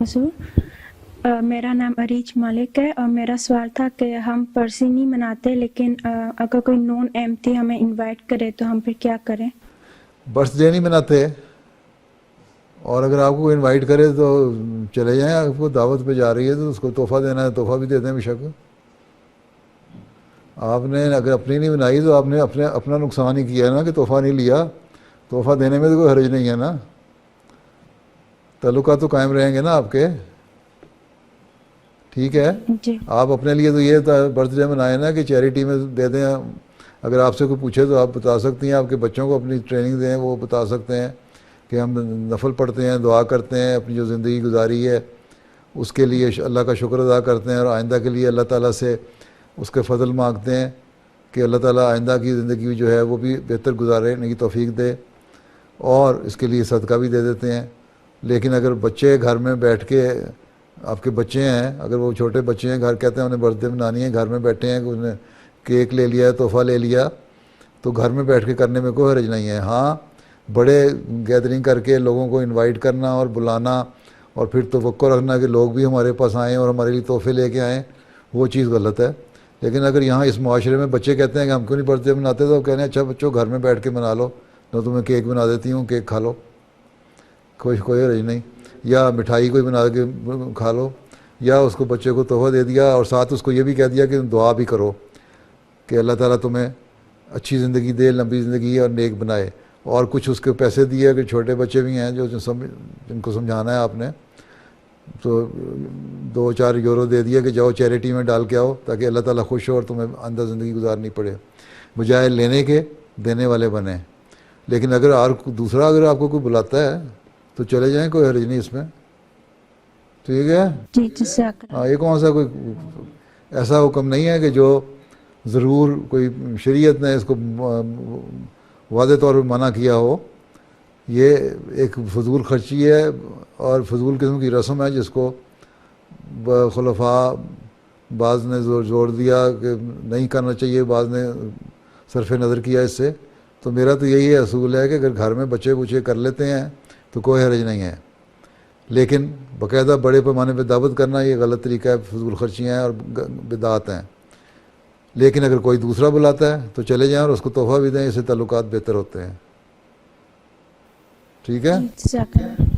حضور میرا نام اریج مالک ہے اور میرا سوال تھا کہ ہم پرسی نہیں مناتے لیکن اگر کوئی نون احمدی ہمیں انوائٹ کرے تو ہم پھر کیا کریں؟ برتھ ڈے نہیں مناتے، اور اگر آپ کو کوئی انوائٹ کرے تو چلے جائیں. آپ کو دعوت پہ جا رہی ہے تو اس کو تحفہ دینا ہے، تحفہ بھی دے دیں بے شک. آپ نے اگر اپنی نہیں بنائی تو آپ نے اپنا نقصان ہی کیا ہے نا کہ تحفہ نہیں لیا. تحفہ دینے میں تو کوئی حرج نہیں ہے نا، تعلقات تو قائم رہیں گے نا آپ کے. ٹھیک ہے، جی آپ اپنے لیے تو یہ برتھ ڈے منائے نا کہ چیریٹی میں دے دیں. اگر آپ سے کوئی پوچھے تو آپ بتا سکتی ہیں، آپ کے بچوں کو اپنی ٹریننگ دیں، وہ بتا سکتے ہیں کہ ہم نفل پڑھتے ہیں، دعا کرتے ہیں، اپنی جو زندگی گزاری ہے اس کے لیے اللہ کا شکر ادا کرتے ہیں، اور آئندہ کے لیے اللہ تعالیٰ سے اس کے فضل مانگتے ہیں کہ اللہ تعالیٰ آئندہ کی زندگی جو ہے وہ بھی بہتر گزارنے کی توفیق دے، اور اس کے لیے صدقہ بھی دے دیتے ہیں. لیکن اگر بچے گھر میں بیٹھ کے، آپ کے بچے ہیں، اگر وہ چھوٹے بچے ہیں، گھر کہتے ہیں انہیں برتھ ڈے منانی ہے، گھر میں بیٹھے ہیں، انہوں نے کیک لے لیا، تحفہ لے لیا، تو گھر میں بیٹھ کے کرنے میں کوئی حرج نہیں ہے. ہاں، بڑے گیدرنگ کر کے لوگوں کو انوائٹ کرنا اور بلانا اور پھر توقع رکھنا کہ لوگ بھی ہمارے پاس آئیں اور ہمارے لیے تحفے لے کے آئیں، وہ چیز غلط ہے. لیکن اگر یہاں اس معاشرے میں بچے کہتے ہیں کہ ہم کیوں نہیں برتھ ڈے مناتے، تو کہنے ہیں اچھا بچوں گھر میں بیٹھ کے منا لو، میں تمہیں کیک بنا دیتی ہوں، کیک کھا لو، کوئی حرج نہیں. یا مٹھائی کوئی بنا کے کھا لو، یا اس کو بچے کو تحفہ دے دیا اور ساتھ اس کو یہ بھی کہہ دیا کہ دعا بھی کرو کہ اللہ تعالیٰ تمہیں اچھی زندگی دے، لمبی زندگی اور نیک بنائے. اور کچھ اس کے پیسے دیے کہ چھوٹے بچے بھی ہیں جن کو سمجھانا ہے آپ نے، تو 2-4 یورو دے دیا کہ جاؤ چیریٹی میں ڈال کے آؤ تاکہ اللہ تعالیٰ خوش ہو اور تمہیں اندر زندگی گزارنی پڑے، بجائے لینے کے دینے والے بنیں. لیکن اگر دوسرا اگر آپ کو کوئی بلاتا ہے تو چلے جائیں، کوئی حرج نہیں اس میں. ٹھیک ہے. جی جزاک اللہ. ہاں، یہ کون سا کوئی ایسا حکم نہیں ہے کہ جو ضرور کوئی شریعت نے اس کو واضح طور پہ منع کیا ہو. یہ ایک فضول خرچی ہے اور فضول قسم کی رسم ہے جس کو خلفاء بعض نے زور دیا کہ نہیں کرنا چاہیے، بعض نے صرف نظر کیا اس سے. تو میرا تو یہی اصول ہے کہ اگر گھر میں بچے بچے کر لیتے ہیں تو کوئی حرج نہیں ہے، لیکن باقاعدہ بڑے پیمانے پہ دعوت کرنا یہ غلط طریقہ ہے، فضول خرچیاں ہیں اور بدعات ہیں. لیکن اگر کوئی دوسرا بلاتا ہے تو چلے جائیں اور اس کو تحفہ بھی دیں، اس سے تعلقات بہتر ہوتے ہیں. ٹھیک ہے. جی جزاک اللہ.